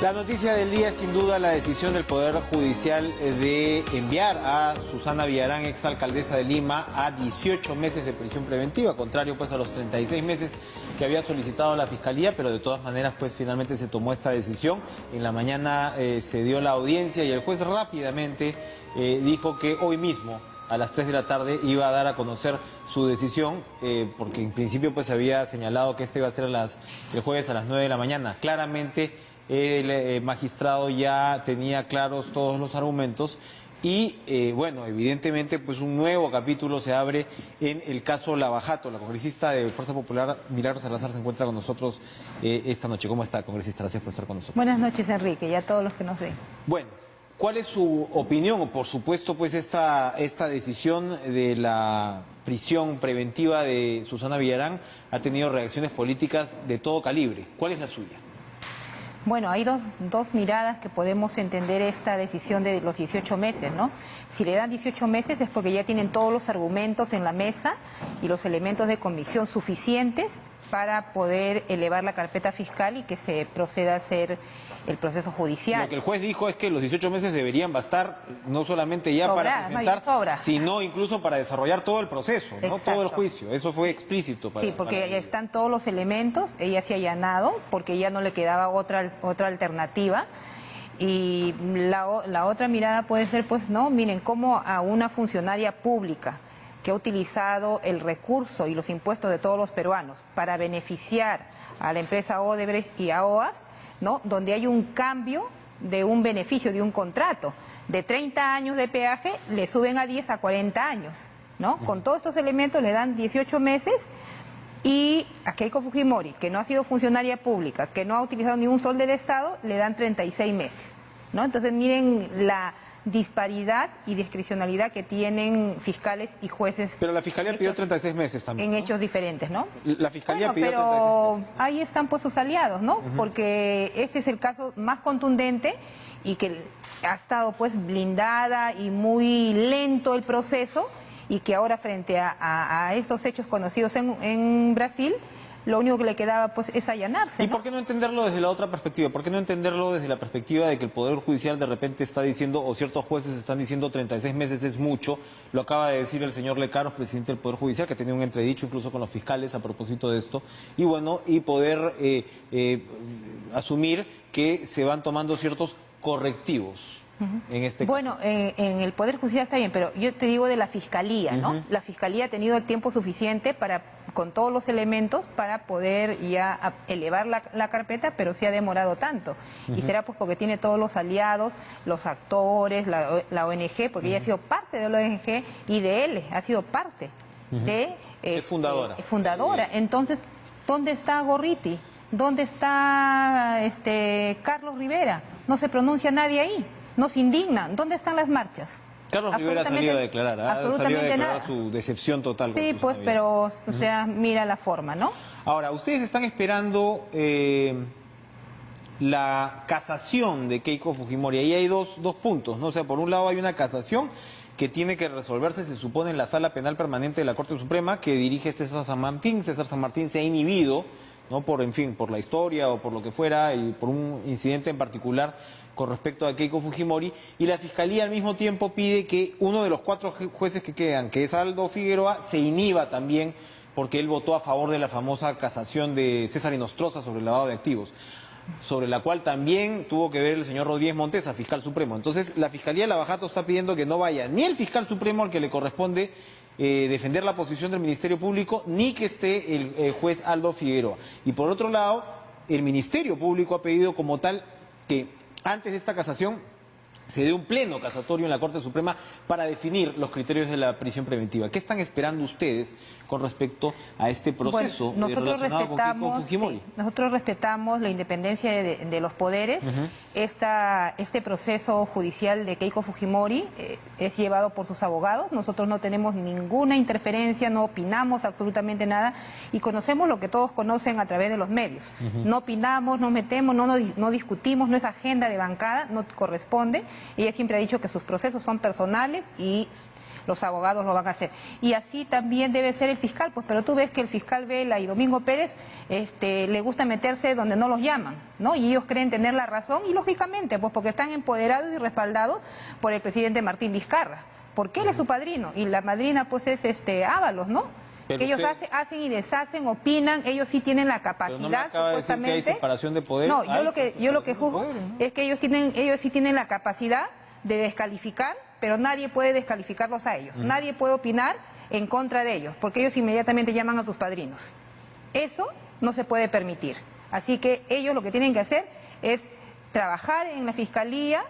La noticia del día es sin duda la decisión del Poder Judicial de enviar a Susana Villarán, exalcaldesa de Lima, a 18 meses de prisión preventiva, contrario pues a los 36 meses que había solicitado la Fiscalía, pero de todas maneras pues finalmente se tomó esta decisión. En la mañana se dio la audiencia y el juez rápidamente dijo que hoy mismo a las 3 de la tarde iba a dar a conocer su decisión, porque en principio pues había señalado que este iba a ser el jueves a las 9 de la mañana. Claramente el magistrado ya tenía claros todos los argumentos y bueno, evidentemente pues un nuevo capítulo se abre en el caso Lavajato. La congresista de Fuerza Popular, Milagros Salazar, se encuentra con nosotros esta noche. ¿Cómo está, congresista? Gracias por estar con nosotros. Buenas noches, Enrique, y a todos los que nos ven. Bueno, ¿cuál es su opinión? Por supuesto, pues esta decisión de la prisión preventiva de Susana Villarán ha tenido reacciones políticas de todo calibre. ¿Cuál es la suya? Bueno, hay dos miradas que podemos entender esta decisión de los 18 meses, ¿no? Si le dan 18 meses es porque ya tienen todos los argumentos en la mesa y los elementos de convicción suficientes para poder elevar la carpeta fiscal y que se proceda a hacer el proceso judicial. Lo que el juez dijo es que los 18 meses deberían bastar no solamente ya para presentar, sino incluso para desarrollar todo el proceso, ¿no? Todo el juicio. Eso fue explícito. Sí, porque ya están todos los elementos, ella se ha allanado porque ya no le quedaba otra alternativa. Y la otra mirada puede ser, pues, no, miren, cómo a una funcionaria pública que ha utilizado el recurso y los impuestos de todos los peruanos para beneficiar a la empresa Odebrecht y a OAS, ¿no? Donde hay un cambio de un beneficio, de un contrato. De 30 años de peaje le suben a 10 a 40 años, ¿no? Con todos estos elementos le dan 18 meses y a Keiko Fujimori, que no ha sido funcionaria pública, que no ha utilizado ni un sol del Estado, le dan 36 meses, ¿no? Entonces miren la disparidad y discrecionalidad que tienen fiscales y jueces. Pero la Fiscalía pidió 36 meses también, en ¿no? hechos diferentes, ¿no? La Fiscalía pidió 36 meses. Ahí están pues sus aliados, ¿no? Porque este es el caso más contundente y que ha estado pues blindada y muy lento el proceso y que ahora frente a estos hechos conocidos en Brasil, lo único que le quedaba pues es allanarse, ¿no? ¿Y por qué no entenderlo desde la otra perspectiva? ¿Por qué no entenderlo desde la perspectiva de que el Poder Judicial de repente está diciendo, o ciertos jueces están diciendo 36 meses es mucho? Lo acaba de decir el señor Lecaros, presidente del Poder Judicial, que ha tenido un entredicho incluso con los fiscales a propósito de esto. Y bueno, y poder asumir que se van tomando ciertos correctivos. En este caso. Bueno, en el Poder Judicial está bien, pero yo te digo de la Fiscalía, ¿no? La Fiscalía ha tenido el tiempo suficiente con todos los elementos para poder ya elevar la carpeta, pero sí ha demorado tanto. Y será pues porque tiene todos los aliados, los actores, la ONG, porque ella ha sido parte de la ONG y de él, ha sido parte de... es fundadora. Fundadora. Entonces, ¿dónde está Gorriti? ¿Dónde está Carlos Rivera? No se pronuncia nadie ahí. Nos indignan. ¿Dónde están las marchas? Carlos Rivera salió a declarar, absolutamente salió a declarar nada. su decepción total. Sí, pues, pero, o sea, mira la forma, ¿no? Ahora, ustedes están esperando la casación de Keiko Fujimori. Ahí hay dos puntos, ¿no? O sea, por un lado hay una casación que tiene que resolverse, se supone, en la Sala Penal Permanente de la Corte Suprema, que dirige César San Martín. César San Martín se ha inhibido, ¿no? Por la historia o por lo que fuera, y por un incidente en particular con respecto a Keiko Fujimori, y la Fiscalía al mismo tiempo pide que uno de los 4 jueces que quedan, que es Aldo Figueroa, se inhiba también porque él votó a favor de la famosa casación de César Inostroza sobre el lavado de activos, sobre la cual también tuvo que ver el señor Rodríguez Montesa, fiscal supremo. Entonces la Fiscalía de Lavajato está pidiendo que no vaya ni el fiscal supremo al que le corresponde defender la posición del Ministerio Público, ni que esté el juez Aldo Figueroa. Y por otro lado, el Ministerio Público ha pedido como tal que antes de esta casación se dé un pleno casatorio en la Corte Suprema para definir los criterios de la prisión preventiva. ¿Qué están esperando ustedes con respecto a este proceso relacionado con Keiko Fujimori? Sí, nosotros respetamos la independencia de los poderes. Este proceso judicial de Keiko Fujimori es llevado por sus abogados. Nosotros no tenemos ninguna interferencia, no opinamos absolutamente nada y conocemos lo que todos conocen a través de los medios. No opinamos, no metemos, no discutimos, no es agenda de bancada, no corresponde. Ella siempre ha dicho que sus procesos son personales y los abogados lo van a hacer. Y así también debe ser el fiscal, pues, pero tú ves que el fiscal Vela y Domingo Pérez le gusta meterse donde no los llaman, ¿no? Y ellos creen tener la razón, y lógicamente, pues porque están empoderados y respaldados por el presidente Martín Vizcarra, porque él es su padrino, y la madrina, pues, es Ábalos, ¿no? Pero que ellos usted... hacen y deshacen, opinan, ellos sí tienen la capacidad, pero no me acaba de decir que hay separación de poderes. No, yo lo que juzgo es que ellos sí tienen la capacidad de descalificar, pero nadie puede descalificarlos a ellos. Nadie puede opinar en contra de ellos, porque ellos inmediatamente llaman a sus padrinos. Eso no se puede permitir. Así que ellos lo que tienen que hacer es trabajar en la fiscalía,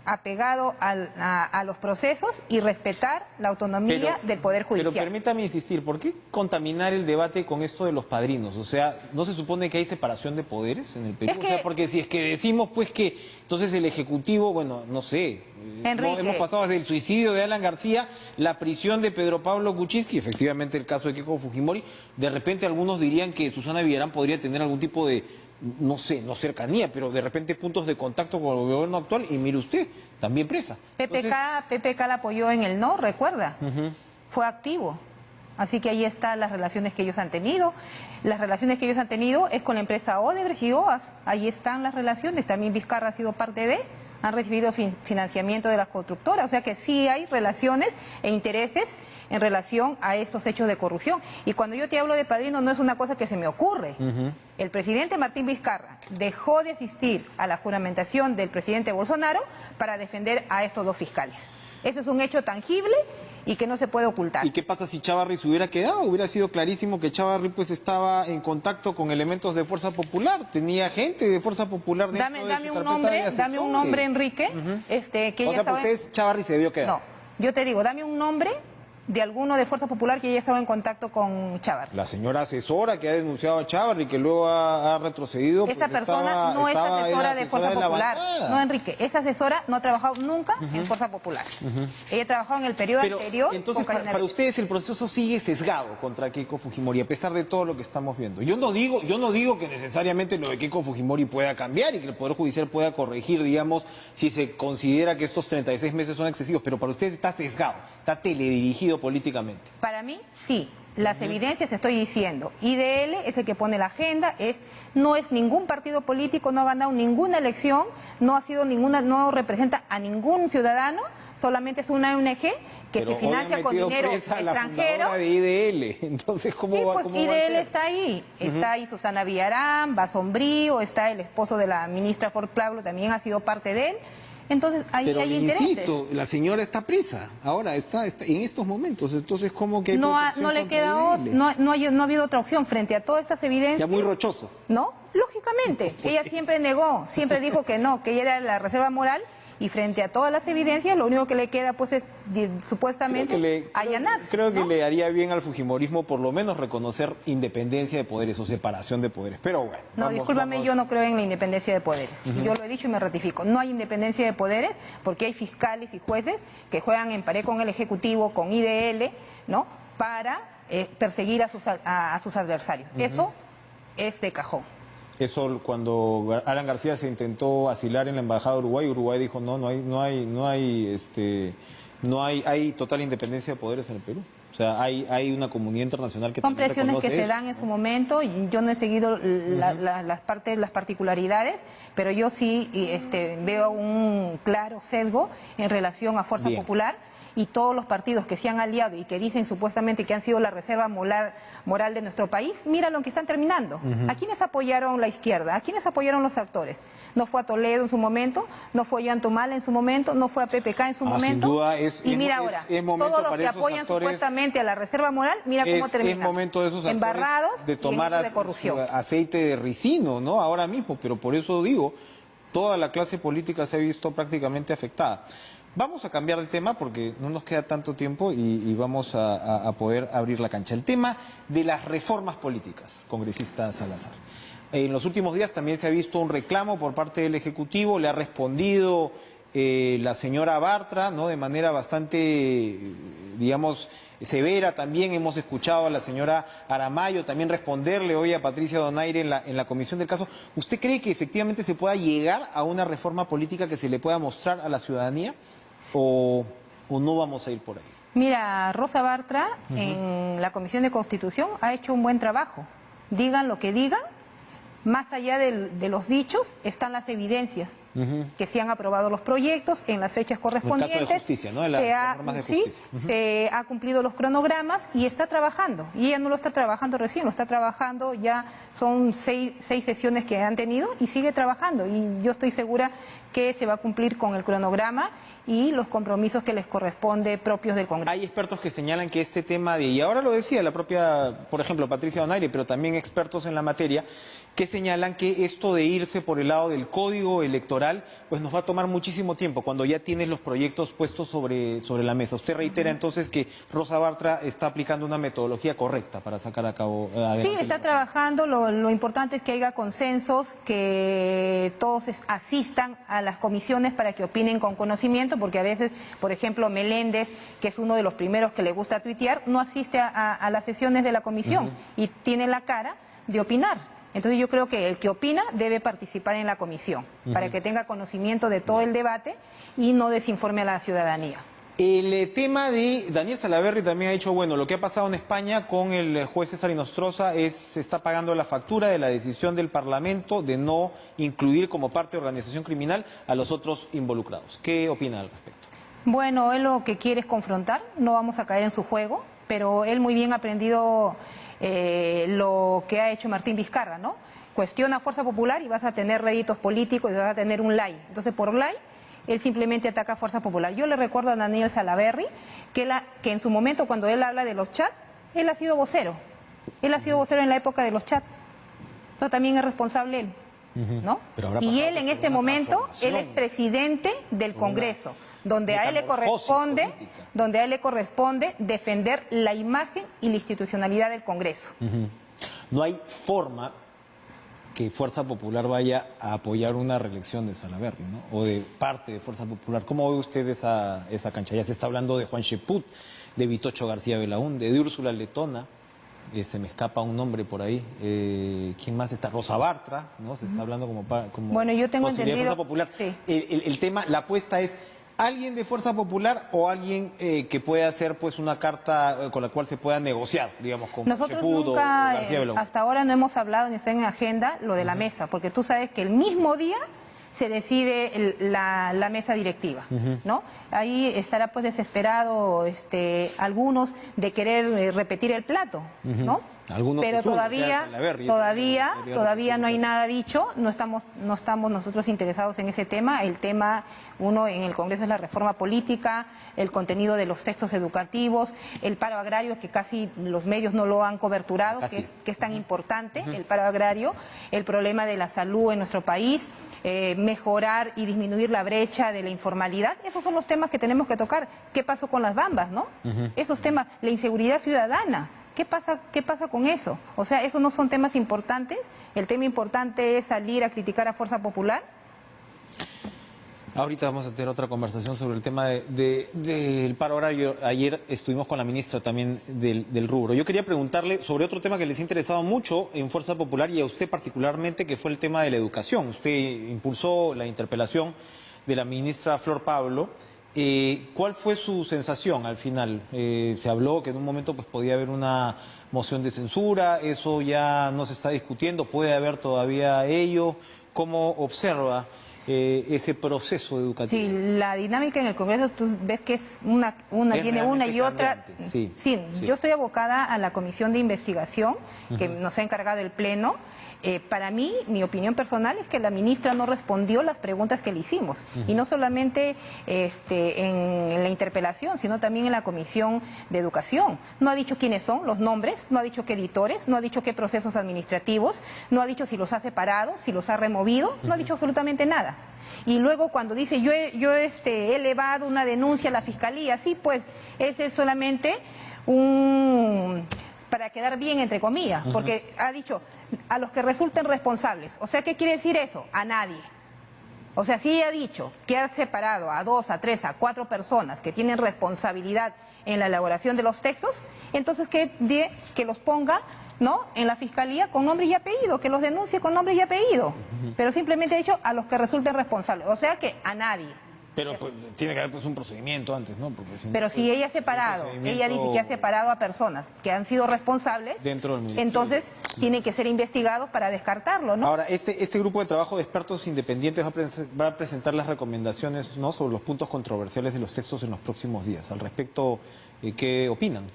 apegado a los procesos, y respetar la autonomía del Poder Judicial. Pero permítame insistir, ¿por qué contaminar el debate con esto de los padrinos? O sea, ¿no se supone que hay separación de poderes en el Perú? Es que... O sea, porque si es que decimos pues que entonces el Ejecutivo, bueno, no sé, hemos pasado desde el suicidio de Alan García, la prisión de Pedro Pablo Kuczynski, efectivamente el caso de Keiko Fujimori, de repente algunos dirían que Susana Villarán podría tener algún tipo de, no sé, no cercanía, pero de repente puntos de contacto con el gobierno actual, y mire usted, también presa. PPK la apoyó en el no, recuerda, fue activo. Así que ahí están las relaciones que ellos han tenido. Las relaciones que ellos han tenido es con la empresa Odebrecht y OAS. Ahí están las relaciones. También Vizcarra ha sido parte de, han recibido financiamiento de las constructoras. O sea que sí hay relaciones e intereses en relación a estos hechos de corrupción. Y cuando yo te hablo de padrino, no es una cosa que se me ocurre. El presidente Martín Vizcarra dejó de asistir a la juramentación del presidente Bolsonaro para defender a estos dos fiscales. Eso es un hecho tangible y que no se puede ocultar. ¿Y qué pasa si Chávarri se hubiera quedado? Hubiera sido clarísimo que Chávarri pues estaba en contacto con elementos de Fuerza Popular, tenía gente de Fuerza Popular dentro de su carpeta de asesores. Dame un nombre, Enrique, que ella estaba Chávarri se debió quedar. No, yo te digo, dame un nombre de alguno de Fuerza Popular que haya estado en contacto con Chávarri. La señora asesora que ha denunciado a Chávarri, que luego ha retrocedido. Esa persona no es asesora de Fuerza Popular. No, Enrique, esa asesora no ha trabajado nunca en Fuerza Popular. Ella ha trabajado en el periodo anterior. Entonces, para ustedes el proceso sigue sesgado contra Keiko Fujimori, a pesar de todo lo que estamos viendo. Yo no digo que necesariamente lo de Keiko Fujimori pueda cambiar y que el Poder Judicial pueda corregir, digamos, si se considera que estos 36 meses son excesivos, pero para ustedes está sesgado, está teledirigido políticamente. Para mí, sí. Las evidencias te estoy diciendo. IDL es el que pone la agenda, no es ningún partido político, no ha ganado ninguna elección, no representa a ningún ciudadano, solamente es una ONG que se financia con dinero extranjero. La de IDL. Entonces, ¿cómo va? Pues IDL está ahí. Está ahí Susana Villarán, Basombrío, está el esposo de la ministra Ford Pablo, también ha sido parte de él. Entonces, ahí hay intereses. Insisto, la señora está presa, ahora está en estos momentos, entonces ¿cómo que hay no le queda no ha habido otra opción frente a todas estas evidencias? Ya muy rochoso. ¿No? Lógicamente, ella siempre negó, siempre dijo que no, que ella era la reserva moral, y frente a todas las evidencias, lo único que le queda pues es supuestamente allanarse. Creo que le haría bien al fujimorismo por lo menos reconocer independencia de poderes o separación de poderes, pero bueno. No, discúlpame, yo no creo en la independencia de poderes, y yo lo he dicho y me ratifico, no hay independencia de poderes porque hay fiscales y jueces que juegan en pared con el Ejecutivo, con IDL, ¿no?, para perseguir a sus adversarios. Eso es de cajón. Eso cuando Alan García se intentó asilar en la embajada de Uruguay, Uruguay dijo hay total independencia de poderes en el Perú. O sea, hay una comunidad internacional que son también presiones que reconoce se dan en su momento. Yo no he seguido las particularidades, pero yo sí veo un claro sesgo en relación a Fuerza Popular y todos los partidos que se han aliado y que dicen supuestamente que han sido la reserva moral de nuestro país. Mira lo que están terminando. ¿A quiénes apoyaron la izquierda? ¿A quiénes apoyaron los actores? No fue a Toledo en su momento, no fue a Ollantumala en su momento, no fue a PPK en su momento. Sin duda y mira ahora, todos los que apoyan supuestamente a la reserva moral, mira cómo terminan. Es momento de esos actores embarrados de tomar de corrupción. aceite de ricino, ¿no? Ahora mismo, pero por eso digo, toda la clase política se ha visto prácticamente afectada. Vamos a cambiar de tema porque no nos queda tanto tiempo y vamos a poder abrir la cancha. El tema de las reformas políticas, congresista Salazar. En los últimos días también se ha visto un reclamo por parte del Ejecutivo, le ha respondido la señora Bartra, ¿no?, de manera bastante, digamos, severa. También hemos escuchado a la señora Aramayo también responderle hoy a Patricia Donaire en la comisión del caso. ¿Usted cree que efectivamente se pueda llegar a una reforma política que se le pueda mostrar a la ciudadanía o no vamos a ir por ahí? Mira, Rosa Bartra en la Comisión de Constitución ha hecho un buen trabajo. Digan lo que digan, más allá de los dichos están las evidencias. Que se han aprobado los proyectos en las fechas correspondientes. El caso de justicia, ¿no? Se ha cumplido los cronogramas y está trabajando. Y ella no lo está trabajando recién, lo está trabajando, ya son seis sesiones que han tenido y sigue trabajando. Y yo estoy segura que se va a cumplir con el cronograma y los compromisos que les corresponde propios del Congreso. Hay expertos que señalan que este tema y ahora lo decía la propia, por ejemplo, Patricia Donaire, pero también expertos en la materia, que señalan que esto de irse por el lado del código electoral, pues nos va a tomar muchísimo tiempo cuando ya tienes los proyectos puestos sobre la mesa. Usted reitera entonces que Rosa Bartra está aplicando una metodología correcta para sacar a cabo adelante. Sí, está trabajando, lo importante es que haya consensos, que todos asistan a las comisiones para que opinen con conocimiento, porque a veces, por ejemplo, Meléndez, que es uno de los primeros que le gusta tuitear, no asiste a las sesiones de la comisión y tiene la cara de opinar. Entonces yo creo que el que opina debe participar en la comisión, para que tenga conocimiento de todo el debate y no desinforme a la ciudadanía. El tema de Daniel Salaverry también ha dicho, bueno, lo que ha pasado en España con el juez César Inostroza se está pagando la factura de la decisión del Parlamento de no incluir como parte de organización criminal a los otros involucrados. ¿Qué opina al respecto? Bueno, él lo que quiere es confrontar, no vamos a caer en su juego, pero él muy bien ha aprendido lo que ha hecho Martín Vizcarra, ¿no? Cuestiona Fuerza Popular y vas a tener réditos políticos y vas a tener un like. Entonces, por like, él simplemente ataca a Fuerza Popular. Yo le recuerdo a Daniel Salaverry que en su momento, cuando él habla de los chats, él ha sido vocero. Él ha sido vocero en la época de los chats. Pero también es responsable él, ¿no? Y él en ese momento, él es presidente del Congreso, donde a él le corresponde defender la imagen y la institucionalidad del Congreso. No hay forma que Fuerza Popular vaya a apoyar una reelección de Salaverry, ¿no? O de parte de Fuerza Popular. ¿Cómo ve usted esa cancha? Ya se está hablando de Juan Cheput, de Vitocho García Belaúnde, de Úrsula Letona, se me escapa un nombre por ahí. ¿Quién más está? Rosa Bartra, ¿no? Se está hablando como bueno, yo tengo posibilidad de entendido, Fuerza Popular. sí. El tema, la apuesta es alguien de Fuerza Popular o alguien que pueda hacer pues una carta con la cual se pueda negociar, digamos, con Nosotros Cheput nunca, o García Belaúnde. hasta ahora no hemos hablado ni está en agenda lo de la mesa, porque tú sabes que el mismo día se decide la mesa directiva, ¿no? Ahí estará pues desesperado algunos de querer repetir el plato, ¿no? Algunos pero todavía no hay nada dicho, no estamos nosotros interesados en ese tema. El tema, uno en el Congreso es la reforma política, el contenido de los textos educativos, el paro agrario que casi los medios no lo han coberturado, que es tan importante, el paro agrario, el problema de la salud en nuestro país, mejorar y disminuir la brecha de la informalidad. Esos son los temas que tenemos que tocar. ¿Qué pasó con las bambas, no? Esos temas, la inseguridad ciudadana. ¿Qué pasa con eso? O sea, ¿esos no son temas importantes? ¿El tema importante es salir a criticar a Fuerza Popular? Ahorita vamos a tener otra conversación sobre el tema del paro horario. Ayer estuvimos con la ministra también del rubro. Yo quería preguntarle sobre otro tema que les ha interesado mucho en Fuerza Popular y a usted particularmente, que fue el tema de la educación. Usted impulsó la interpelación de la ministra Flor Pablo. ¿Cuál fue su sensación al final? Se habló que en un momento pues podía haber una moción de censura, eso ya no se está discutiendo, puede haber todavía ello. ¿Cómo observa ese proceso educativo? Sí, la dinámica en el Congreso, tú ves que viene una y otra. Sí. Yo estoy abocada a la comisión de investigación que nos ha encargado el Pleno. Para mí, mi opinión personal es que la ministra no respondió las preguntas que le hicimos. Y no solamente en la interpelación, sino también en la Comisión de Educación. No ha dicho quiénes son los nombres, no ha dicho qué editores, no ha dicho qué procesos administrativos, no ha dicho si los ha separado, si los ha removido, no ha dicho absolutamente nada. Y luego cuando dice yo he elevado una denuncia a la Fiscalía, sí, pues ese es solamente para quedar bien, entre comillas, porque ha dicho a los que resulten responsables. O sea, ¿qué quiere decir eso? A nadie. O sea, sí ha dicho que ha separado a 2, a 3, a 4 personas que tienen responsabilidad en la elaboración de los textos, entonces que los ponga, ¿no?, en la Fiscalía con nombre y apellido, que los denuncie con nombre y apellido. Pero simplemente ha dicho a los que resulten responsables. O sea que a nadie. Pero pues, tiene que haber pues, un procedimiento antes, ¿no? Porque si no, Pero pues, si ella ha separado, ella dice que ha separado a personas que han sido responsables, dentro del ministerio. entonces tienen que ser investigados para descartarlo, ¿no? Ahora, este grupo de trabajo de expertos independientes va a presentar las recomendaciones, ¿no?, sobre los puntos controversiales de los textos en los próximos días. Al respecto, ¿qué opinan?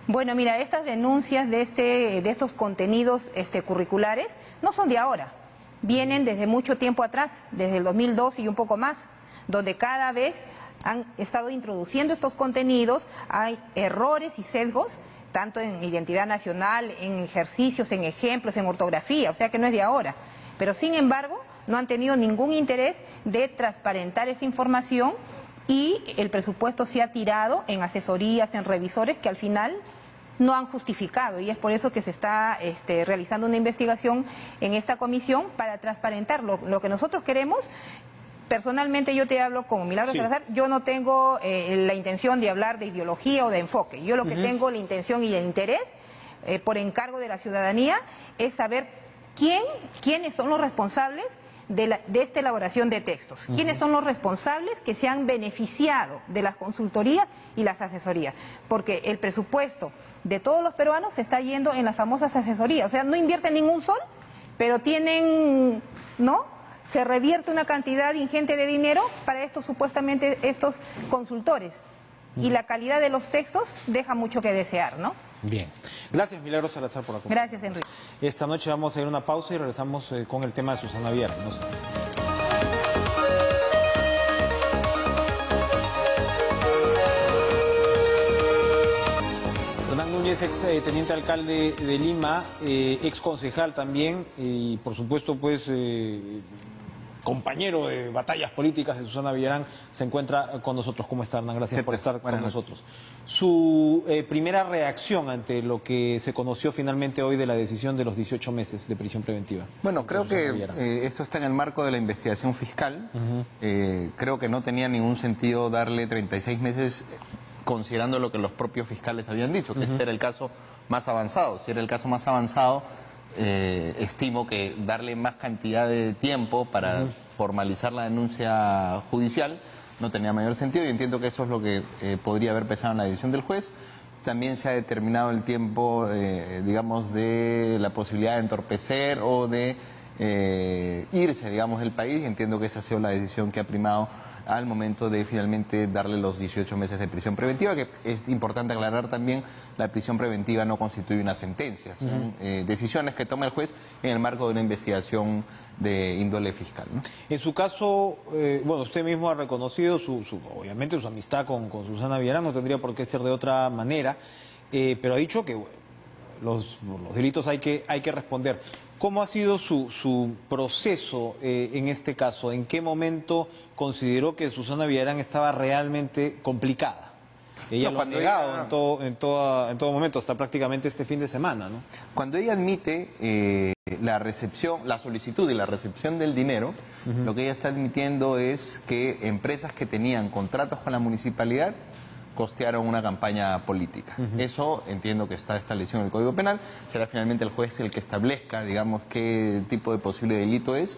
Bueno, mira, estas denuncias de estos contenidos curriculares no son de ahora, vienen desde mucho tiempo atrás, desde el 2002 y un poco más, donde cada vez han estado introduciendo estos contenidos, hay errores y sesgos, tanto en identidad nacional, en ejercicios, en ejemplos, en ortografía, o sea que no es de ahora. Pero sin embargo, no han tenido ningún interés de transparentar esa información y el presupuesto se ha tirado en asesorías, en revisores que al final no han justificado, y es por eso que se está realizando una investigación en esta comisión para transparentar lo que nosotros queremos. Personalmente yo te hablo como Milagros Salazar, yo no tengo la intención de hablar de ideología o de enfoque. Yo lo que tengo la intención y el interés, por encargo de la ciudadanía, es saber quiénes son los responsables de esta elaboración de textos. ¿Quiénes son los responsables que se han beneficiado de las consultorías y las asesorías? Porque el presupuesto de todos los peruanos se está yendo en las famosas asesorías. O sea, no invierten ningún sol, pero tienen, ¿no?, se revierte una cantidad ingente de dinero para estos consultores. Y la calidad de los textos deja mucho que desear, ¿no? Bien. Gracias, Milagros Salazar, por acompañarnos. Gracias, Enrique. Esta noche vamos a ir a una pausa y regresamos con el tema de Susana Villar. No sé. Hernán Núñez, ex teniente alcalde de Lima, ex concejal también, y por supuesto, pues, compañero de batallas políticas de Susana Villarán, se encuentra con nosotros. ¿Cómo está, Hernán? Gracias por estar con nosotros. Su primera reacción ante lo que se conoció finalmente hoy de la decisión de los 18 meses de prisión preventiva. Bueno, creo que eso está en el marco de la investigación fiscal. Creo que no tenía ningún sentido darle 36 meses considerando lo que los propios fiscales habían dicho, que este era el caso más avanzado. Si era el caso más avanzado, estimo que darle más cantidad de tiempo para formalizar la denuncia judicial no tenía mayor sentido, y entiendo que eso es lo que podría haber pesado en la decisión del juez. También se ha determinado el tiempo, digamos, de la posibilidad de entorpecer o de irse, digamos, del país, y entiendo que esa ha sido la decisión que ha primado al momento de finalmente darle los 18 meses de prisión preventiva, que es importante aclarar también, la prisión preventiva no constituye una sentencia, son decisiones que toma el juez en el marco de una investigación de índole fiscal, ¿no? En su caso, bueno, usted mismo ha reconocido obviamente su amistad con Susana Villarán, no tendría por qué ser de otra manera, pero ha dicho que los delitos hay que responder. ¿Cómo ha sido su proceso en este caso? ¿En qué momento consideró que Susana Villarán estaba realmente complicada? Ella lo ha negado en todo momento, hasta prácticamente este fin de semana, ¿no? Cuando ella admite la solicitud y la recepción del dinero, lo que ella está admitiendo es que empresas que tenían contratos con la municipalidad costearon una campaña política. Eso entiendo que está establecido en el Código Penal. Será finalmente el juez el que establezca, digamos, qué tipo de posible delito es,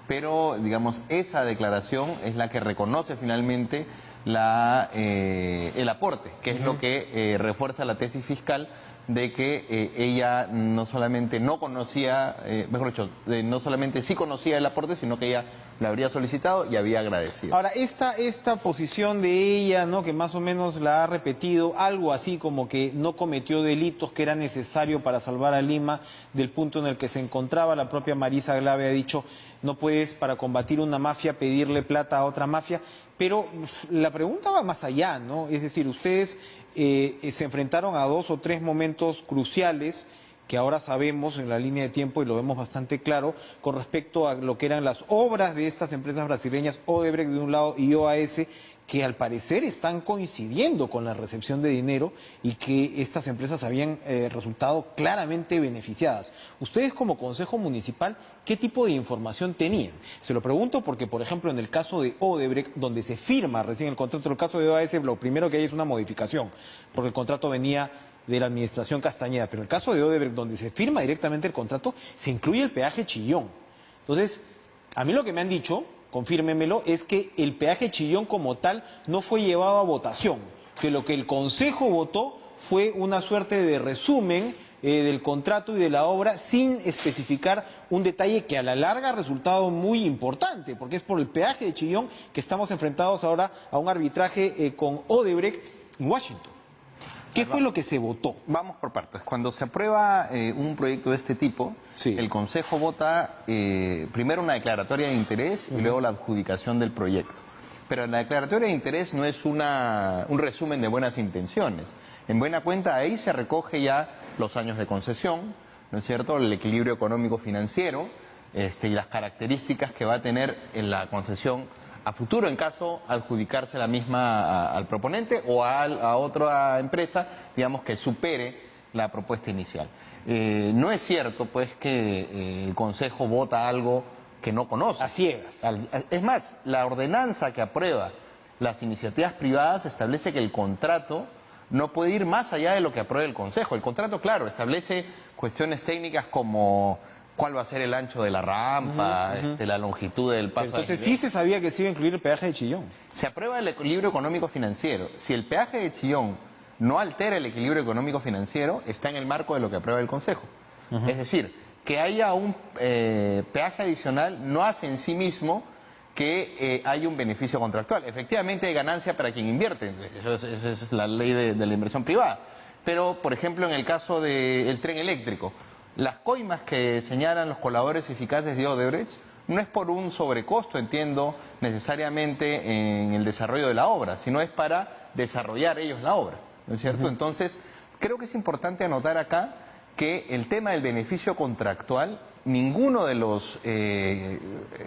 pero, digamos, esa declaración es la que reconoce finalmente el aporte, que es lo que refuerza la tesis fiscal de que ella no solamente no conocía, mejor dicho, no solamente sí conocía el aporte, sino que ella la habría solicitado y había agradecido. Ahora, esta posición de ella, ¿no?, que más o menos la ha repetido, algo así como que no cometió delitos, que era necesario para salvar a Lima del punto en el que se encontraba. La propia Marisa Glave ha dicho, no puedes para combatir una mafia pedirle plata a otra mafia. Pero la pregunta va más allá, ¿no? Es decir, ustedes se enfrentaron a 2 o 3 momentos cruciales que ahora sabemos en la línea de tiempo y lo vemos bastante claro con respecto a lo que eran las obras de estas empresas brasileñas, Odebrecht de un lado y OAS, que al parecer están coincidiendo con la recepción de dinero y que estas empresas habían resultado claramente beneficiadas. Ustedes como Consejo Municipal, ¿qué tipo de información tenían? Se lo pregunto porque, por ejemplo, en el caso de Odebrecht, donde se firma recién el contrato, en el caso de OAS, lo primero que hay es una modificación, porque el contrato venía de la administración Castañeda, pero en el caso de Odebrecht, donde se firma directamente el contrato, se incluye el peaje Chillón. Entonces, a mí lo que me han dicho, confírmemelo, es que el peaje Chillón como tal no fue llevado a votación, que lo que el Consejo votó fue una suerte de resumen del contrato y de la obra sin especificar un detalle que a la larga ha resultado muy importante, porque es por el peaje de Chillón que estamos enfrentados ahora a un arbitraje con Odebrecht en Washington. ¿Qué fue lo que se votó? Vamos por partes. Cuando se aprueba un proyecto de este tipo, Sí. el Consejo vota primero una declaratoria de interés y luego la adjudicación del proyecto. Pero la declaratoria de interés no es un resumen de buenas intenciones. En buena cuenta, ahí se recoge ya los años de concesión, ¿no es cierto?, el equilibrio económico-financiero y las características que va a tener en la concesión a futuro en caso adjudicarse la misma al proponente o a otra empresa, digamos, que supere la propuesta inicial. No es cierto, pues, que el Consejo vota algo que no conoce. A ciegas. Es más, la ordenanza que aprueba las iniciativas privadas establece que el contrato no puede ir más allá de lo que apruebe el Consejo. El contrato, claro, establece cuestiones técnicas como cuál va a ser el ancho de la rampa, la longitud del paso. Entonces sí se sabía que se iba a incluir el peaje de Chillón. Se aprueba el equilibrio económico-financiero. Si el peaje de Chillón no altera el equilibrio económico-financiero, está en el marco de lo que aprueba el Consejo. Es decir, que haya un peaje adicional no hace en sí mismo que haya un beneficio contractual. Efectivamente hay ganancia para quien invierte, eso es la ley de la inversión privada. Pero, por ejemplo, en el caso del tren eléctrico, las coimas que señalan los colaboradores eficaces de Odebrecht no es por un sobrecosto, entiendo, necesariamente en el desarrollo de la obra, sino es para desarrollar ellos la obra, ¿no es cierto? Entonces, creo que es importante anotar acá que el tema del beneficio contractual, ninguno de los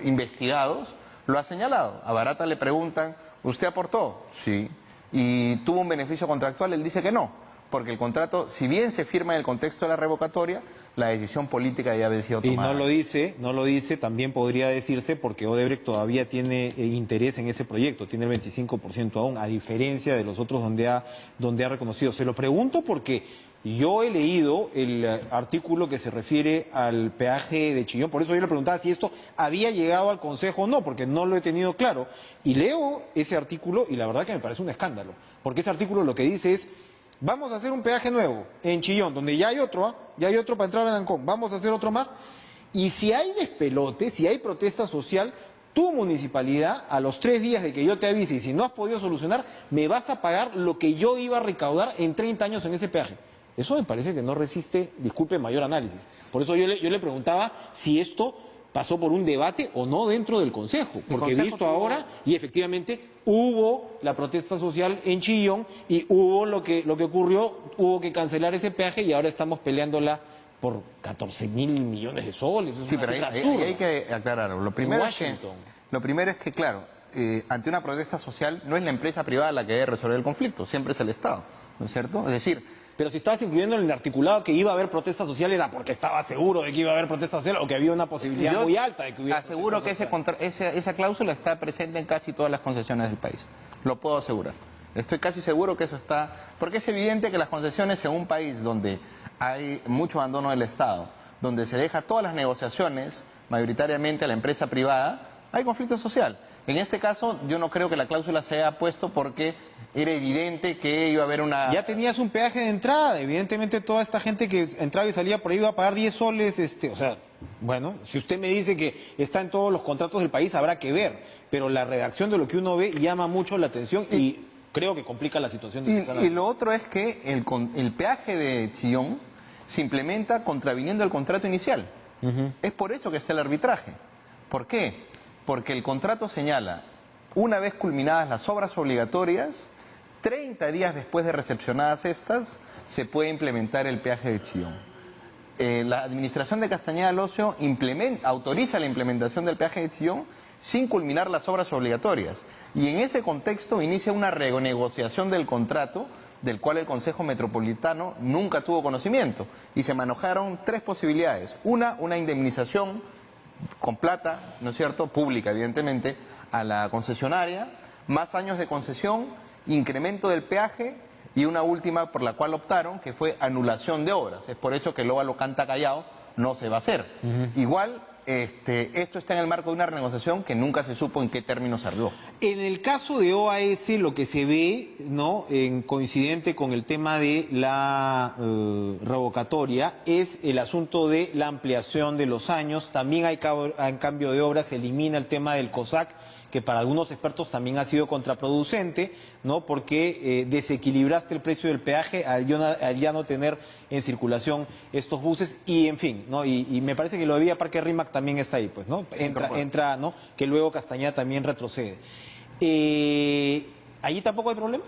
investigados lo ha señalado. A Barata le preguntan, ¿usted aportó? Sí. ¿Y tuvo un beneficio contractual? Él dice que no, porque el contrato, si bien se firma en el contexto de la revocatoria, la decisión política ya había sido tomada. Y no lo dice, también podría decirse porque Odebrecht todavía tiene interés en ese proyecto, tiene el 25% aún, a diferencia de los otros donde ha reconocido. Se lo pregunto porque yo he leído el artículo que se refiere al peaje de Chillón, por eso yo le preguntaba si esto había llegado al Consejo o no, porque no lo he tenido claro. Y leo ese artículo y la verdad que me parece un escándalo, porque ese artículo lo que dice es: vamos a hacer un peaje nuevo en Chillón, donde ya hay otro, ya hay otro para entrar a Ancón, vamos a hacer otro más. Y si hay despelote, si hay protesta social, tu municipalidad, a los 3 días de que yo te avise, y si no has podido solucionar, me vas a pagar lo que yo iba a recaudar en 30 años en ese peaje. Eso me parece que no resiste, disculpe, mayor análisis. Por eso yo le preguntaba si esto pasó por un debate o no dentro del Consejo, porque he visto ahora, y efectivamente hubo la protesta social en Chillón y hubo lo que ocurrió, hubo que cancelar ese peaje y ahora estamos peleándola por 14.000 millones de soles. Sí, pero ahí hay que aclararlo. Lo primero es que, claro, ante una protesta social no es la empresa privada la que debe resolver el conflicto, siempre es el Estado, ¿no es cierto? Es decir, pero si estabas incluyendo en el articulado que iba a haber protesta social, ¿era porque estaba seguro de que iba a haber protesta social o que había una posibilidad muy alta de que hubiera aseguro que esa cláusula está presente en casi todas las concesiones del país. Lo puedo asegurar. Estoy casi seguro que eso está... Porque es evidente que las concesiones en un país donde hay mucho abandono del Estado, donde se deja todas las negociaciones mayoritariamente a la empresa privada, hay conflicto social. En este caso, yo no creo que la cláusula se haya puesto porque era evidente que iba a haber una... Ya tenías un peaje de entrada, evidentemente toda esta gente que entraba y salía por ahí iba a pagar 10 soles, o sea, bueno, si usted me dice que está en todos los contratos del país, habrá que ver, pero la redacción de lo que uno ve llama mucho la atención y creo que complica la situación. Y lo otro es que el peaje de Chillón se implementa contraviniendo el contrato inicial. Es por eso que está el arbitraje. ¿Por qué? Porque el contrato señala, una vez culminadas las obras obligatorias, 30 días después de recepcionadas estas, se puede implementar el peaje de Chillón. La administración de Castañeda del Ocio autoriza la implementación del peaje de Chillón sin culminar las obras obligatorias. Y en ese contexto inicia una renegociación del contrato, del cual el Consejo Metropolitano nunca tuvo conocimiento. Y se manejaron 3 posibilidades. Una indemnización con plata, ¿no es cierto?, pública evidentemente, a la concesionaria, más años de concesión, incremento del peaje y una última por la cual optaron, que fue anulación de obras. Es por eso que el óvalo Canta Callao no se va a hacer. Igual esto está en el marco de una renegociación que nunca se supo en qué términos se arregló. En el caso de OAS, lo que se ve, ¿no?, coincidente con el tema de la revocatoria, es el asunto de la ampliación de los años. También hay en cambio de obra, se elimina el tema del COSAC, que para algunos expertos también ha sido contraproducente, ¿no?, porque desequilibraste el precio del peaje al ya no tener en circulación estos buses y, en fin, ¿no? Y me parece que lo de Vía Parque Rímac también está ahí, pues, ¿no? Entra, ¿no?, que luego Castañeda también retrocede. ¿Allí tampoco hay problema?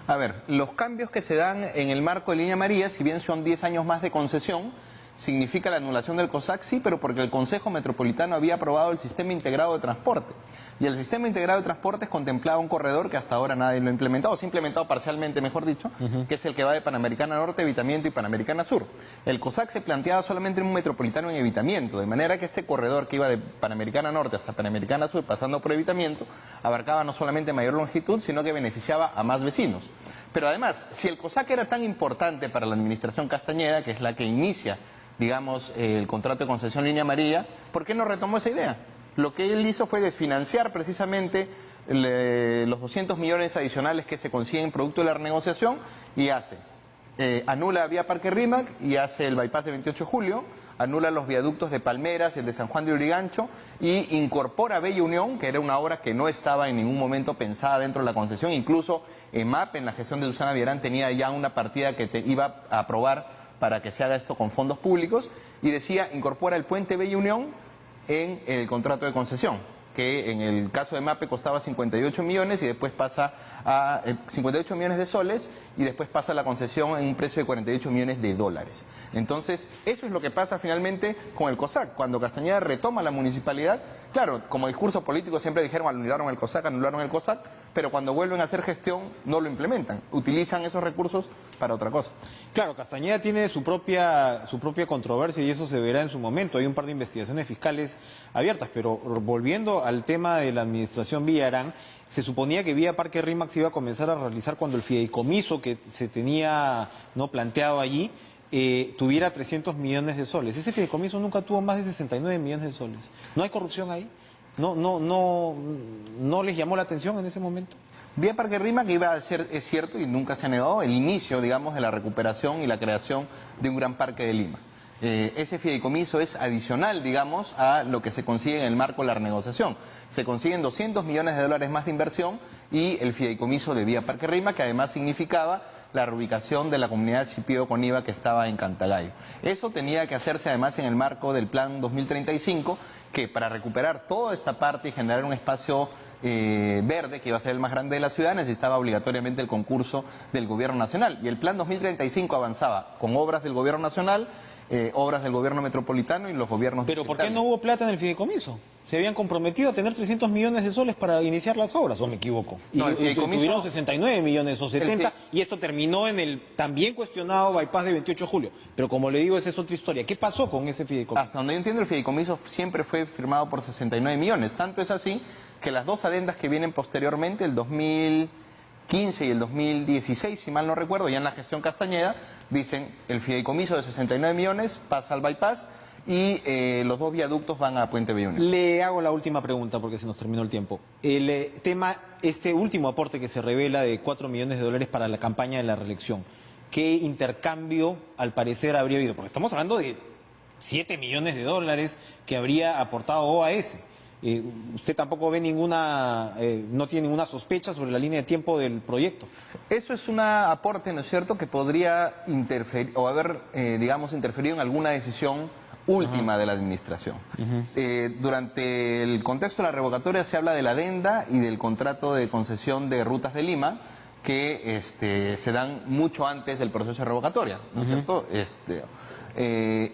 A ver, los cambios que se dan en el marco de Línea Amarilla, si bien son 10 años más de concesión, significa la anulación del COSAC, sí, pero porque el Consejo Metropolitano había aprobado el Sistema Integrado de Transporte. Y el Sistema Integrado de Transportes contemplaba un corredor que hasta ahora nadie lo ha implementado, o se ha implementado parcialmente, mejor dicho, que es el que va de Panamericana Norte, Evitamiento y Panamericana Sur. El COSAC se planteaba solamente en un metropolitano en Evitamiento, de manera que este corredor que iba de Panamericana Norte hasta Panamericana Sur, pasando por Evitamiento, abarcaba no solamente mayor longitud, sino que beneficiaba a más vecinos. Pero además, si el COSAC era tan importante para la administración Castañeda, que es la que inicia, digamos, el contrato de concesión Línea Amarilla, ¿por qué no retomó esa idea? Lo que él hizo fue desfinanciar precisamente los 200 millones adicionales que se consiguen producto de la renegociación y anula Vía Parque Rímac y hace el bypass de 28 de julio, anula los viaductos de Palmeras y el de San Juan de Lurigancho y incorpora Bella Unión, que era una obra que no estaba en ningún momento pensada dentro de la concesión. Incluso MAP, en la gestión de Susana Villarán, tenía ya una partida que iba a aprobar para que se haga esto con fondos públicos, y decía, incorpora el puente Bella Unión en el contrato de concesión, que en el caso de MAPE costaba 58 millones y después pasa a 58 millones de soles y después pasa a la concesión en un precio de 48 millones de dólares. Entonces, eso es lo que pasa finalmente con el COSAC. Cuando Castañeda retoma la municipalidad, claro, como discurso político siempre dijeron anularon el COSAC, pero cuando vuelven a hacer gestión no lo implementan, utilizan esos recursos para otra cosa. Claro, Castañeda tiene su propia controversia y eso se verá en su momento. Hay un par de investigaciones fiscales abiertas, pero volviendo al tema de la administración Villarán, se suponía que Vía Parque Rímac se iba a comenzar a realizar cuando el fideicomiso que se tenía, ¿no?, planteado allí tuviera 300 millones de soles. Ese fideicomiso nunca tuvo más de 69 millones de soles. ¿No hay corrupción ahí? ¿No les llamó la atención en ese momento? Vía Parque Rímac iba a ser, es cierto, y nunca se ha negado, el inicio, digamos, de la recuperación y la creación de un gran parque de Lima. Ese fideicomiso es adicional, digamos, a lo que se consigue en el marco de la renegociación. Se consiguen 200 millones de dólares más de inversión y el fideicomiso de Vía Parque Rímac, que además significaba la reubicación de la comunidad Chipío Coniva que estaba en Cantagallo. Eso tenía que hacerse además en el marco del Plan 2035, que para recuperar toda esta parte y generar un espacio verde, que iba a ser el más grande de la ciudad, necesitaba obligatoriamente el concurso del Gobierno Nacional. Y el Plan 2035 avanzaba con obras del Gobierno Nacional, obras del Gobierno Metropolitano y los gobiernos ¿Pero por qué distritales. no hubo plata en el fideicomiso? Se habían comprometido a tener 300 millones de soles para iniciar las obras, ¿o me equivoco? Y No, el fideicomiso- tuvieron 69 millones o 70, y esto terminó en el también cuestionado bypass de 28 de julio. Pero como le digo, esa es otra historia. ¿Qué pasó con ese fideicomiso? Hasta donde yo entiendo, el fideicomiso siempre fue firmado por 69 millones. Tanto es así que las dos adendas que vienen posteriormente, el 2015 y el 2016, si mal no recuerdo, ya en la gestión Castañeda, dicen el fideicomiso de 69 millones pasa al bypass y los dos viaductos van a Puente Bella Unión. Le hago la última pregunta porque se nos terminó el tiempo. El tema, este último aporte que se revela de 4 millones de dólares para la campaña de la reelección, ¿qué intercambio al parecer habría habido? Porque estamos hablando de 7 millones de dólares que habría aportado OAS. ¿Usted tampoco ve no tiene ninguna sospecha sobre la línea de tiempo del proyecto? Eso es un aporte, ¿no es cierto?, que podría interferir o haber, digamos, interferido en alguna decisión última de la administración. Durante el contexto de la revocatoria se habla de la adenda y del contrato de concesión de rutas de Lima, que se dan mucho antes del proceso de revocatoria, ¿no es cierto?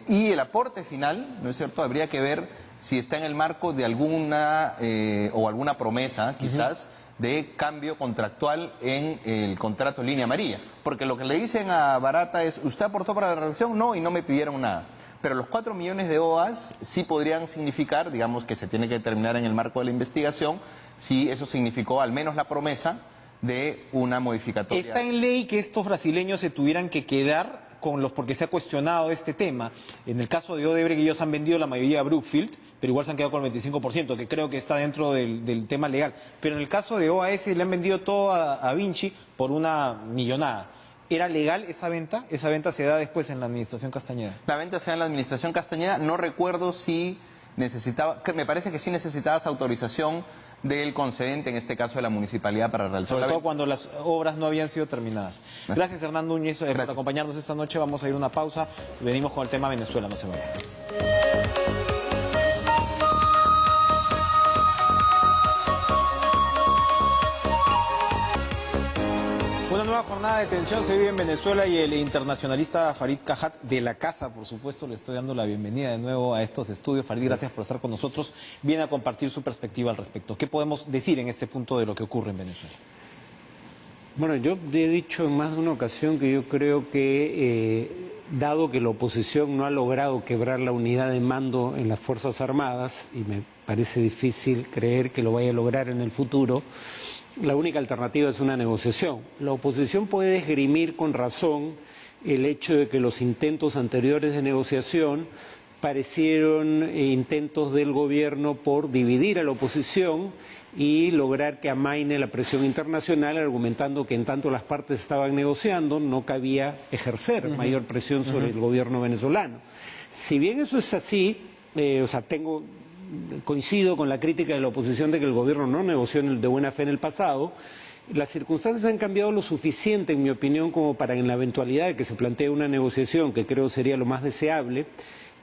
Y el aporte final, ¿no es cierto?, habría que ver si está en el marco de alguna promesa, quizás, de cambio contractual en el contrato Línea Amarilla. Porque lo que le dicen a Barata es, ¿usted aportó para la reelección? No, y no me pidieron nada. Pero los 4 millones de OAS sí podrían significar, digamos, que se tiene que determinar en el marco de la investigación, si eso significó al menos la promesa de una modificatoria. ¿Está en ley que estos brasileños se tuvieran que quedar porque se ha cuestionado este tema. En el caso de Odebrecht ellos han vendido la mayoría a Brookfield, pero igual se han quedado con el 25%, que creo que está dentro del tema legal. Pero en el caso de OAS le han vendido todo a Vinci por una millonada. ¿Era legal esa venta? ¿Esa venta se da después en la administración Castañeda? La venta se da en la administración Castañeda. No recuerdo si me parece que sí necesitabas autorización del concedente, en este caso de la municipalidad, para realizar Sobre la todo venta. cuando las obras no habían sido terminadas. Gracias, Hernán Núñez, por Gracias. acompañarnos esta noche. Vamos a ir a una pausa. Venimos con el tema Venezuela, no se vayan. Una nueva jornada de tensión se vive en Venezuela y el internacionalista Farid Cajat, de la casa, por supuesto, le estoy dando la bienvenida de nuevo a estos estudios. Farid, gracias por estar con nosotros. Viene a compartir su perspectiva al respecto. ¿Qué podemos decir en este punto de lo que ocurre en Venezuela? Bueno, yo he dicho en más de una ocasión que yo creo que, dado que la oposición no ha logrado quebrar la unidad de mando en las Fuerzas Armadas, y me parece difícil creer que lo vaya a lograr en el futuro, la única alternativa es una negociación. La oposición puede esgrimir con razón el hecho de que los intentos anteriores de negociación parecieron intentos del gobierno por dividir a la oposición y lograr que amaine la presión internacional, argumentando que en tanto las partes estaban negociando no cabía ejercer mayor presión sobre el gobierno venezolano. Si bien eso es así, coincido con la crítica de la oposición de que el gobierno no negoció de buena fe en el pasado. Las circunstancias han cambiado lo suficiente, en mi opinión, como para, en la eventualidad de que se plantee una negociación, que creo sería lo más deseable,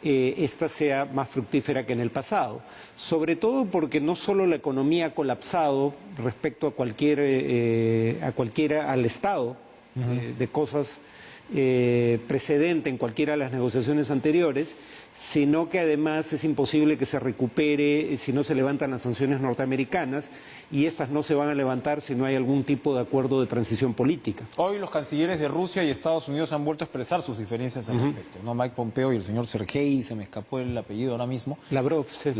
esta sea más fructífera que en el pasado. Sobre todo porque no solo la economía ha colapsado respecto a al estado de cosas precedente en cualquiera de las negociaciones anteriores, sino que además es imposible que se recupere si no se levantan las sanciones norteamericanas, y estas no se van a levantar si no hay algún tipo de acuerdo de transición política. Hoy los cancilleres de Rusia y Estados Unidos han vuelto a expresar sus diferencias al respecto, ¿no? Mike Pompeo y el señor Sergei, se me escapó el apellido ahora mismo. Lavrov, sí.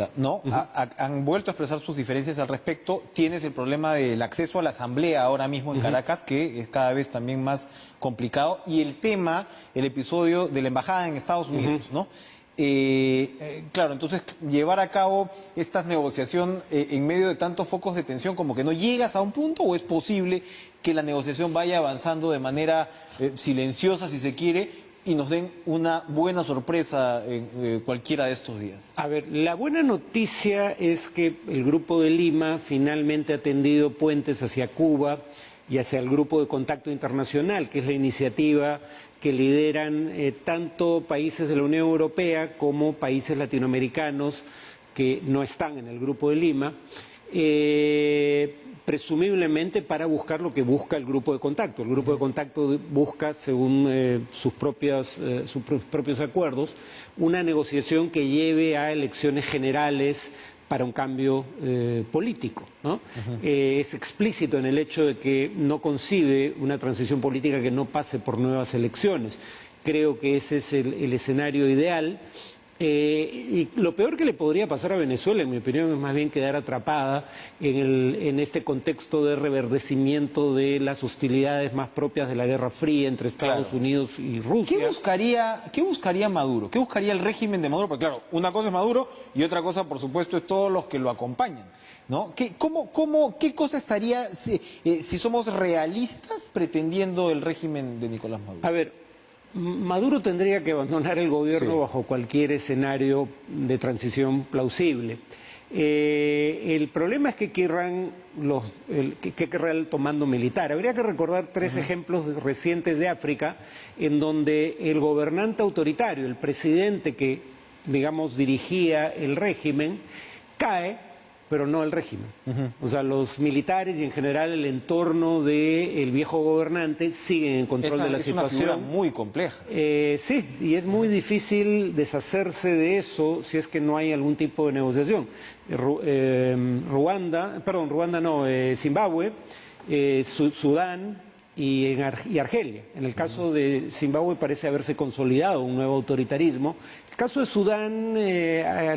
Han vuelto a expresar sus diferencias al respecto. Tienes el problema del acceso a la asamblea ahora mismo en Caracas, que es cada vez también más complicado, y el episodio de la embajada en Estados Unidos, ¿no? Claro, entonces llevar a cabo estas negociaciones en medio de tantos focos de tensión, como que no llegas a un punto, o es posible que la negociación vaya avanzando de manera silenciosa, si se quiere, y nos den una buena sorpresa en cualquiera de estos días. A ver, la buena noticia es que el Grupo de Lima finalmente ha tendido puentes hacia Cuba y hacia el Grupo de Contacto Internacional, que es la iniciativa que lideran tanto países de la Unión Europea como países latinoamericanos que no están en el Grupo de Lima, presumiblemente para buscar lo que busca el Grupo de Contacto. El Grupo de Contacto busca, según sus propios acuerdos, una negociación que lleve a elecciones generales para un cambio político, ¿no? Es explícito en el hecho de que no concibe una transición política que no pase por nuevas elecciones. Creo que ese es el escenario ideal. Y lo peor que le podría pasar a Venezuela, en mi opinión, es más bien quedar atrapada en este contexto de reverdecimiento de las hostilidades más propias de la Guerra Fría entre Estados Unidos y Rusia. ¿Qué buscaría Maduro? ¿Qué buscaría el régimen de Maduro? Porque claro, una cosa es Maduro y otra cosa, por supuesto, es todos los que lo acompañan, ¿no? ¿Qué cosa estaría, si somos realistas, pretendiendo el régimen de Nicolás Maduro? A ver, Maduro tendría que abandonar el gobierno bajo cualquier escenario de transición plausible. El problema es que querrá el comando militar. Habría que recordar tres ejemplos recientes de África en donde el gobernante autoritario, el presidente que, digamos, dirigía el régimen, cae, pero no el régimen. O sea, los militares y en general el entorno del viejo gobernante siguen en control de la situación. Es una figura muy compleja. Sí, y es muy difícil deshacerse de eso si es que no hay algún tipo de negociación. Zimbabue, Sudán y Argelia. En el caso de Zimbabue parece haberse consolidado un nuevo autoritarismo. En el caso de Sudán,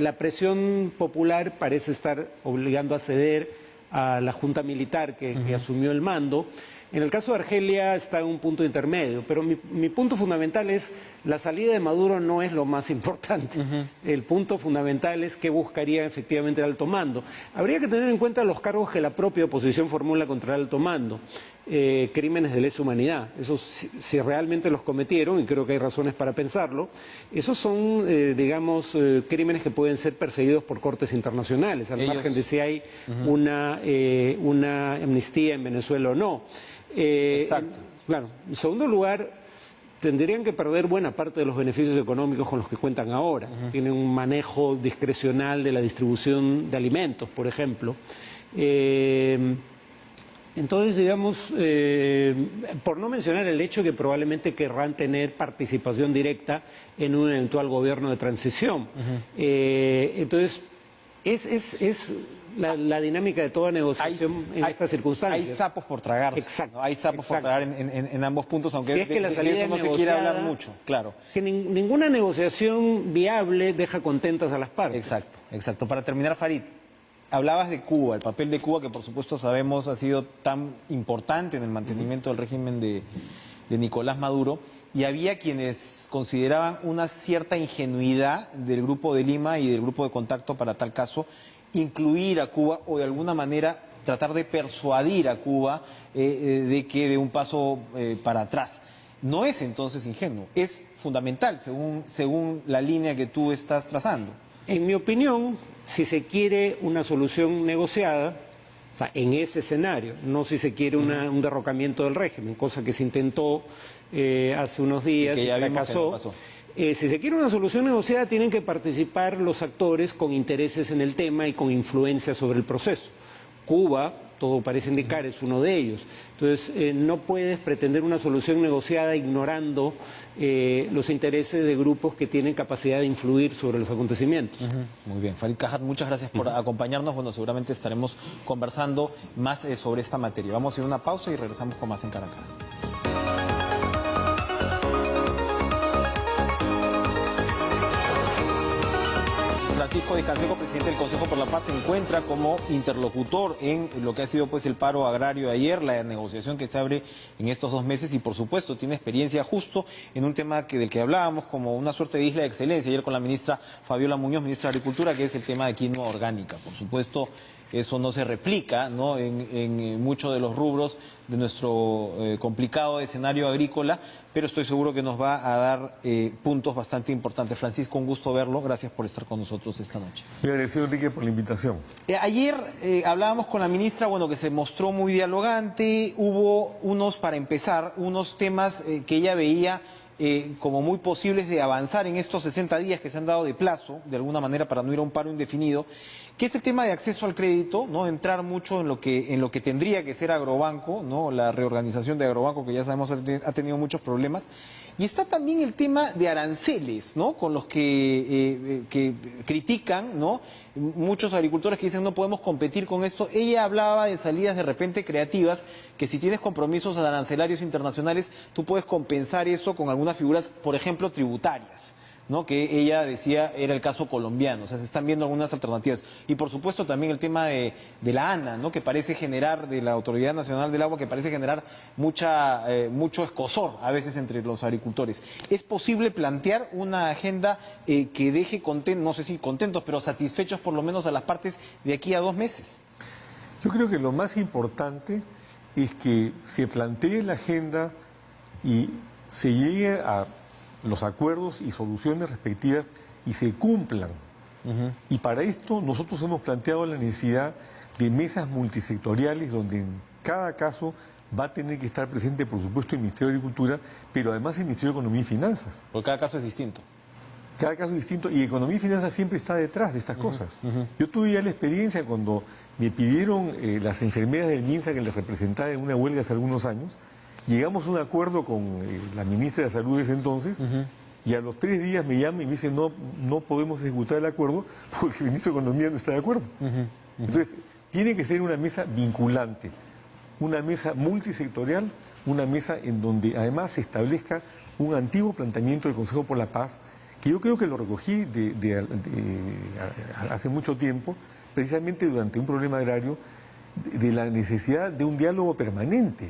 la presión popular parece estar obligando a ceder a la junta militar que asumió el mando. En el caso de Argelia está en un punto intermedio, pero mi punto fundamental es la salida de Maduro no es lo más importante. El punto fundamental es qué buscaría efectivamente el alto mando. Habría que tener en cuenta los cargos que la propia oposición formula contra el alto mando. Crímenes de lesa humanidad. Esos, si realmente los cometieron, y creo que hay razones para pensarlo, esos son, digamos, crímenes que pueden ser perseguidos por cortes internacionales, al margen de si hay una amnistía en Venezuela o no. Exacto. Claro. En segundo lugar, tendrían que perder buena parte de los beneficios económicos con los que cuentan ahora. Tienen un manejo discrecional de la distribución de alimentos, por ejemplo. Entonces, digamos, por no mencionar el hecho que probablemente querrán tener participación directa en un eventual gobierno de transición. Entonces, es la dinámica de toda negociación en estas circunstancias. Hay sapos por tragar. Exacto. ¿No? Hay sapos por tragar en ambos puntos, aunque Si es que la de salida eso no se quiere hablar mucho, claro. Que ninguna negociación viable deja contentas a las partes. Exacto, exacto. Para terminar, Farid, hablabas de Cuba, el papel de Cuba que por supuesto sabemos ha sido tan importante en el mantenimiento del régimen de Nicolás Maduro, y había quienes consideraban una cierta ingenuidad del Grupo de Lima y del Grupo de Contacto para tal caso incluir a Cuba o de alguna manera tratar de persuadir a Cuba de que dé un paso para atrás. No es entonces ingenuo, es fundamental según la línea que tú estás trazando. En mi opinión, si se quiere una solución negociada, o sea, en ese escenario, no si se quiere un derrocamiento del régimen, cosa que se intentó hace unos días y fracasó. Si se quiere una solución negociada, tienen que participar los actores con intereses en el tema y con influencia sobre el proceso. Cuba, todo parece indicar, es uno de ellos. Entonces, no puedes pretender una solución negociada ignorando los intereses de grupos que tienen capacidad de influir sobre los acontecimientos. Muy bien. Farid Cajat, muchas gracias por acompañarnos. Bueno, seguramente estaremos conversando más sobre esta materia. Vamos a ir a una pausa y regresamos con más en Cara a Cara. Francisco Díaz Canseco, presidente del Consejo por la Paz, se encuentra como interlocutor en lo que ha sido pues el paro agrario de ayer, la negociación que se abre en estos 2 meses y por supuesto tiene experiencia justo en un tema del que hablábamos como una suerte de isla de excelencia ayer con la ministra Fabiola Muñoz, ministra de Agricultura, que es el tema de quinoa orgánica. Por supuesto, eso no se replica, ¿no?, en muchos de los rubros de nuestro complicado escenario agrícola, pero estoy seguro que nos va a dar puntos bastante importantes. Francisco, un gusto verlo. Gracias por estar con nosotros esta noche. Muy agradecido, Enrique, por la invitación. Ayer hablábamos con la ministra, bueno, que se mostró muy dialogante. Hubo para empezar, unos temas que ella veía como muy posibles de avanzar en estos 60 días que se han dado de plazo, de alguna manera, para no ir a un paro indefinido, que es el tema de acceso al crédito, ¿no? Entrar mucho en lo que tendría que ser Agrobanco, ¿no? La reorganización de Agrobanco, que ya sabemos ha tenido muchos problemas. Y está también el tema de aranceles, ¿no?, con los que critican, ¿no?, muchos agricultores que dicen no podemos competir con esto. Ella hablaba de salidas de repente creativas, que si tienes compromisos arancelarios internacionales, tú puedes compensar eso con algunas figuras, por ejemplo, tributarias, ¿no?, que ella decía era el caso colombiano. O sea, se están viendo algunas alternativas. Y por supuesto también el tema de la ANA, ¿no?, que parece generar, de la Autoridad Nacional del Agua, que parece generar mucho escozor a veces entre los agricultores. ¿Es posible plantear una agenda que deje no sé si contentos, pero satisfechos por lo menos a las partes de aquí a 2 meses? Yo creo que lo más importante es que se plantee la agenda y se llegue a los acuerdos y soluciones respectivas y se cumplan. Y para esto nosotros hemos planteado la necesidad de mesas multisectoriales donde en cada caso va a tener que estar presente, por supuesto, el Ministerio de Agricultura, pero además el Ministerio de Economía y Finanzas. Porque cada caso es distinto. Cada caso es distinto y Economía y Finanzas siempre está detrás de estas cosas. Yo tuve ya la experiencia cuando me pidieron las enfermeras del MINSA que les representara en una huelga hace algunos años. Llegamos a un acuerdo con la ministra de Salud de ese entonces y a los 3 días me llama y me dice no podemos ejecutar el acuerdo porque el ministro de Economía no está de acuerdo. Entonces, tiene que ser una mesa vinculante, una mesa multisectorial, una mesa en donde además se establezca un antiguo planteamiento del Consejo por la Paz, que yo creo que lo recogí hace mucho tiempo, precisamente durante un problema agrario, de la necesidad de un diálogo permanente.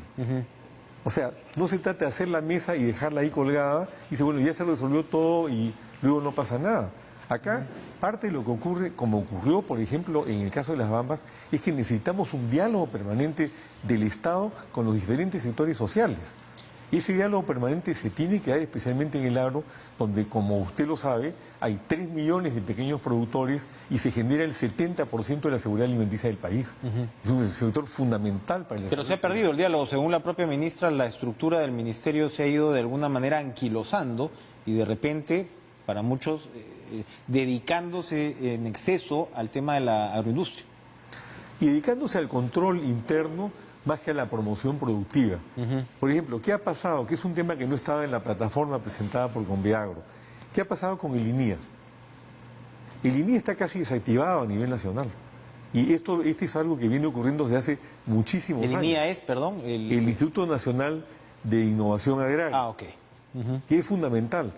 O sea, no se trata de hacer la mesa y dejarla ahí colgada y dice, bueno, ya se resolvió todo y luego no pasa nada. Acá, parte de lo que ocurre, como ocurrió, por ejemplo, en el caso de las Bambas, es que necesitamos un diálogo permanente del Estado con los diferentes sectores sociales. Y ese diálogo permanente se tiene que dar especialmente en el agro, donde, como usted lo sabe, hay 3 millones de pequeños productores y se genera el 70% de la seguridad alimenticia del país. Es un sector fundamental para el Pero se ha perdido el diálogo. Según la propia ministra, la estructura del ministerio se ha ido de alguna manera anquilosando y de repente, para muchos, dedicándose en exceso al tema de la agroindustria. Y dedicándose al control interno más que a la promoción productiva. Por ejemplo, ¿qué ha pasado? Que es un tema que no estaba en la plataforma presentada por Conveagro. ¿Qué ha pasado con el INIA? El INIA está casi desactivado a nivel nacional. Y este es algo que viene ocurriendo desde hace muchísimos años. El INIA es, perdón, el Instituto Nacional de Innovación Agraria. Ah, ok. Que es fundamental.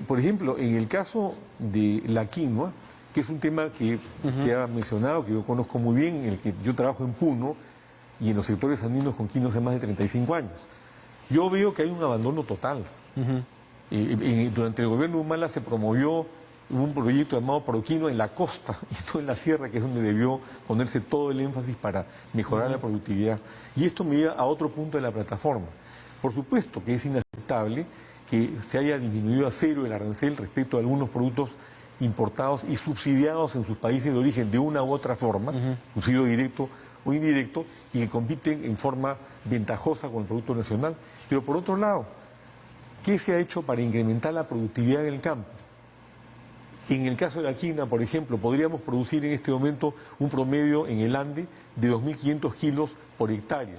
Por ejemplo, en el caso de la quinoa, que es un tema que ha mencionado, que yo conozco muy bien, en el que yo trabajo en Puno y en los sectores andinos con quinoa hace más de 35 años. Yo veo que hay un abandono total. Durante el gobierno de Humala se promovió un proyecto llamado Proquinoa en la costa y no en la sierra, que es donde debió ponerse todo el énfasis para mejorar la productividad. Y esto me lleva a otro punto de la plataforma. Por supuesto que es inaceptable que se haya disminuido a cero el arancel respecto a algunos productos importados y subsidiados en sus países de origen de una u otra forma, subsidio directo o indirecto, y que compiten en forma ventajosa con el producto nacional. Pero por otro lado, ¿qué se ha hecho para incrementar la productividad en el campo? En el caso de la quinoa, por ejemplo, podríamos producir en este momento un promedio en el Ande de 2.500 kilos por hectárea.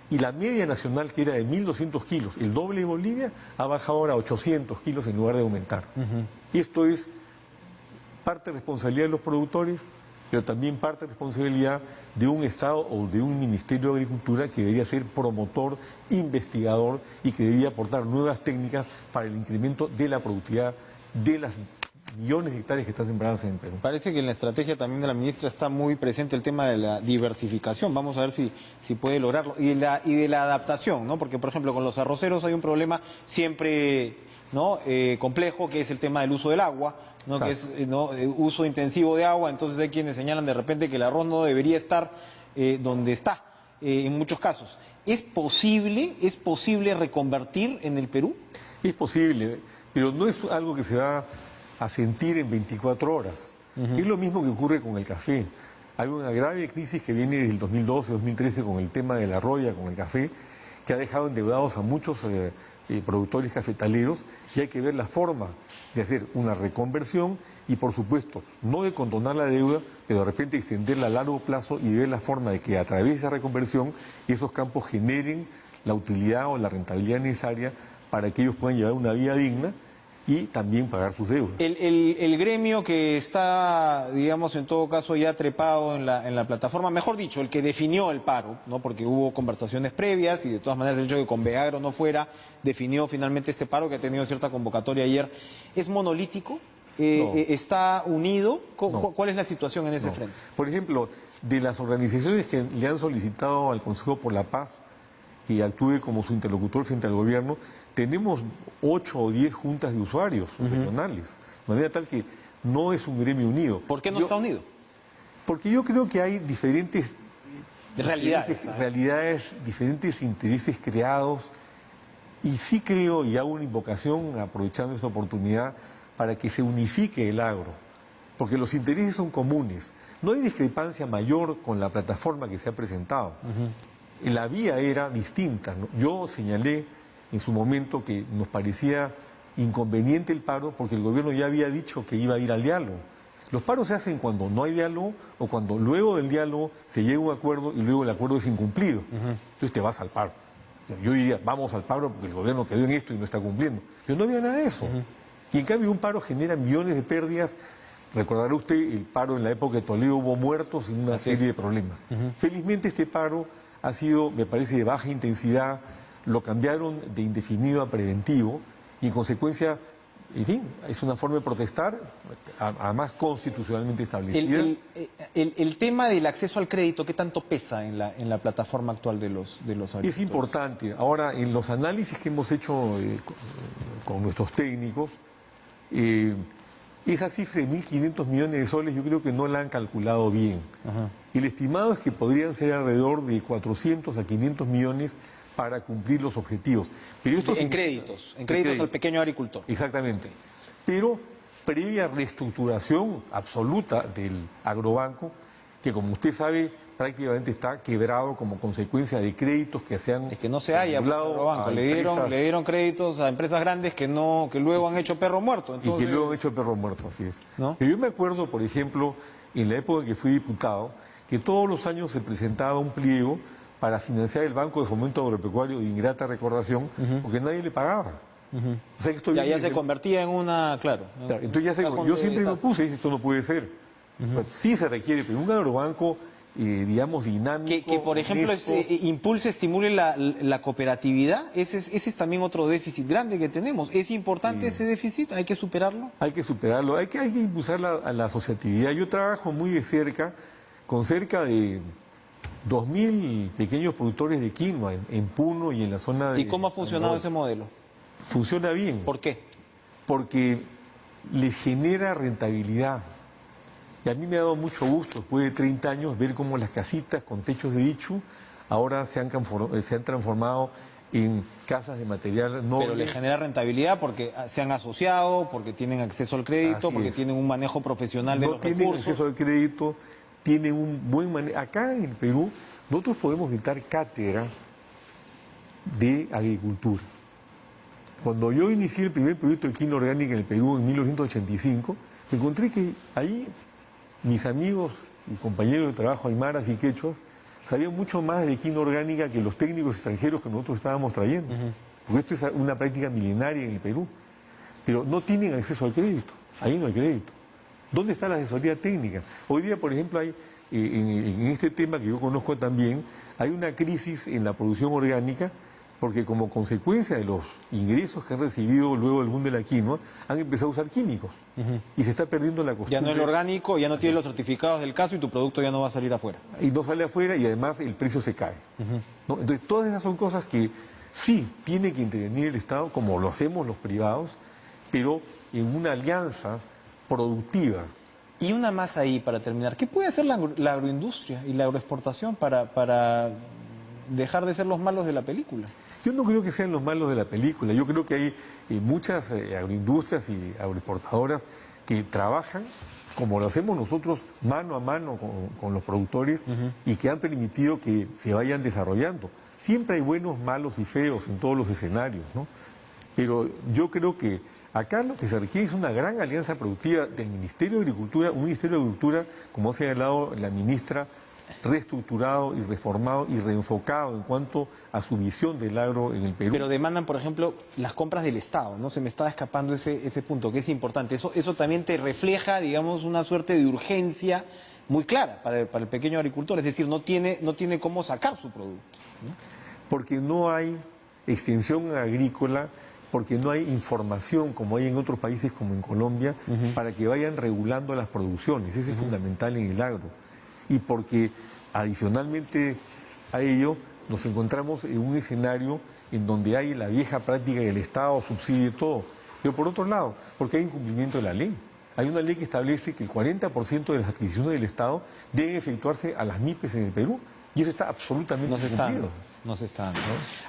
Y la media nacional, que era de 1.200 kilos, el doble de Bolivia, ha bajado ahora a 800 kilos en lugar de aumentar. Y esto es parte de responsabilidad de los productores, pero también parte de responsabilidad de un Estado o de un Ministerio de Agricultura que debería ser promotor, investigador y que debería aportar nuevas técnicas para el incremento de la productividad de las millones de hectáreas que están sembradas en el Perú. Parece que en la estrategia también de la ministra está muy presente el tema de la diversificación. Vamos a ver si puede lograrlo. Y de la adaptación, ¿no? Porque, por ejemplo, con los arroceros hay un problema siempre, ¿no? Complejo, que es el tema del uso del agua, ¿no? Que es uso intensivo de agua. Entonces hay quienes señalan de repente que el arroz no debería estar donde está, en muchos casos. ¿Es posible reconvertir en el Perú? Es posible, pero no es algo que se va a sentir en 24 horas. Es lo mismo que ocurre con el café. Hay una grave crisis que viene desde el 2012-2013 con el tema de la roya, con el café, que ha dejado endeudados a muchos productores cafetaleros, y hay que ver la forma de hacer una reconversión y, por supuesto, no de condonar la deuda, pero de repente extenderla a largo plazo y ver la forma de que a través de esa reconversión esos campos generen la utilidad o la rentabilidad necesaria para que ellos puedan llevar una vida digna y también pagar sus deudas. El gremio que está, digamos, en todo caso ya trepado en la plataforma, mejor dicho, el que definió el paro, ¿no? Porque hubo conversaciones previas y de todas maneras el hecho de que Conveagro no fuera, definió finalmente este paro que ha tenido cierta convocatoria ayer. ¿Es monolítico? No. ¿Está unido? No. ¿Cuál es la situación en ese frente? Por ejemplo, de las organizaciones que le han solicitado al Consejo por la Paz que actúe como su interlocutor frente al gobierno, tenemos 8 o 10 juntas de usuarios regionales, de manera tal que no es un gremio unido. ¿Por qué no está unido? Porque yo creo que hay diferentes realidades, diferentes intereses creados, y sí creo, y hago una invocación aprovechando esta oportunidad, para que se unifique el agro, porque los intereses son comunes. No hay discrepancia mayor con la plataforma que se ha presentado. La vía era distinta, ¿no? Yo señalé en su momento que nos parecía inconveniente el paro porque el gobierno ya había dicho que iba a ir al diálogo. Los paros se hacen cuando no hay diálogo o cuando luego del diálogo se llega a un acuerdo y luego el acuerdo es incumplido. Entonces te vas al paro. Yo diría, vamos al paro porque el gobierno quedó en esto y no está cumpliendo. Pero no había nada de eso. Y en cambio un paro genera millones de pérdidas. Recordará usted el paro en la época de Toledo, hubo muertos y una serie de problemas. Felizmente este paro ha sido, me parece, de baja intensidad. Lo cambiaron de indefinido a preventivo y en consecuencia en fin, es una forma de protestar, además constitucionalmente establecida. El tema del acceso al crédito, ¿qué tanto pesa en la plataforma actual de los agricultores? Es importante. Ahora, en los análisis que hemos hecho con nuestros técnicos, esa cifra de 1.500 millones de soles yo creo que no la han calculado bien. Ajá. El estimado es que podrían ser alrededor de 400 a 500 millones para cumplir los objetivos. Pero esto En créditos al pequeño agricultor. Exactamente. Pero previa reestructuración absoluta del agrobanco, que como usted sabe prácticamente está quebrado como consecuencia de créditos que se han... Es que no se halla acumulado agrobanco. a Le dieron créditos a empresas grandes que luego han hecho perro muerto. Y que luego han hecho perro muerto, así es. ¿No? Pero yo me acuerdo, por ejemplo, en la época en que fui diputado, que todos los años se presentaba un pliego para financiar el Banco de Fomento Agropecuario de ingrata recordación, porque nadie le pagaba. O sea, que esto Ya se convertía en una, claro. Claro, entonces yo siempre me opuse y dije, esto no puede ser. Pues, sí se requiere, pero un agrobanco, digamos, dinámico... Que por ejemplo, impulse, estimule la cooperatividad, ese es también otro déficit grande que tenemos. ¿Es importante ese déficit? ¿Hay que superarlo? Hay que superarlo, hay que impulsar a la asociatividad. Yo trabajo muy de cerca, con cerca de 2.000 pequeños productores de quinoa en Puno y en la zona de... ¿Y cómo ha funcionado ese modelo? Funciona bien. ¿Por qué? Porque le genera rentabilidad. Y a mí me ha dado mucho gusto, después de 30 años, ver cómo las casitas con techos de dichu ahora se han transformado en casas de material noble. Pero le genera rentabilidad porque se han asociado, porque tienen acceso al crédito, Así porque es. tienen un manejo profesional de No los tienen recursos. acceso al crédito, tienen un buen manejo. Acá en el Perú, nosotros podemos dictar cátedra de agricultura. Cuando yo inicié el primer proyecto de quinoa orgánica en el Perú en 1985, me encontré que ahí mis amigos y compañeros de trabajo aymaras y quechuas sabían mucho más de quinoa orgánica que los técnicos extranjeros que nosotros estábamos trayendo. Porque esto es una práctica milenaria en el Perú. Pero no tienen acceso al crédito. Ahí no hay crédito. ¿Dónde está la asesoría técnica? Hoy día, por ejemplo, hay en este tema que yo conozco también, hay una crisis en la producción orgánica porque como consecuencia de los ingresos que han recibido luego del boom de la quinoa, han empezado a usar químicos y se está perdiendo la costumbre. Ya no el orgánico, ya no tiene los certificados del caso y tu producto ya no va a salir afuera. Y no sale afuera y además el precio se cae. ¿No? Entonces, todas esas son cosas que sí tiene que intervenir el Estado, como lo hacemos los privados, pero en una alianza productiva. Y una más ahí para terminar. ¿Qué puede hacer la agroindustria y la agroexportación para dejar de ser los malos de la película? Yo no creo que sean los malos de la película. Yo creo que hay muchas agroindustrias y agroexportadoras que trabajan como lo hacemos nosotros mano a mano con los productores y que han permitido que se vayan desarrollando. Siempre hay buenos, malos y feos en todos los escenarios, ¿no? Pero yo creo que acá lo que se requiere es una gran alianza productiva del Ministerio de Agricultura, un Ministerio de Agricultura, como ha señalado la ministra, reestructurado y reformado y reenfocado en cuanto a su visión del agro en el Perú. Pero demandan, por ejemplo, las compras del Estado, ¿no? Se me estaba escapando ese punto, que es importante. Eso también te refleja, digamos, una suerte de urgencia muy clara para el pequeño agricultor. Es decir, no tiene cómo sacar su producto, ¿no? Porque no hay extensión agrícola, porque no hay información como hay en otros países como en Colombia, para que vayan regulando las producciones. Eso es fundamental en el agro. Y porque adicionalmente a ello nos encontramos en un escenario en donde hay la vieja práctica que el Estado subsidie todo. Pero por otro lado, porque hay incumplimiento de la ley. Hay una ley que establece que el 40% de las adquisiciones del Estado deben efectuarse a las MIPES en el Perú. Y eso está absolutamente incumplido. No se está dando.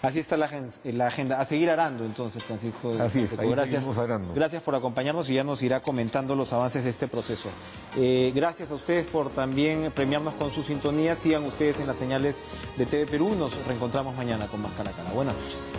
Así está la agenda. A seguir arando entonces, Francisco. Así es, ahí gracias, seguimos arando. gracias por acompañarnos y ya nos irá comentando los avances de este proceso. Gracias a ustedes por también premiarnos con su sintonía. Sigan ustedes en las señales de TV Perú. Nos reencontramos mañana con más Cara a Cara. Buenas noches.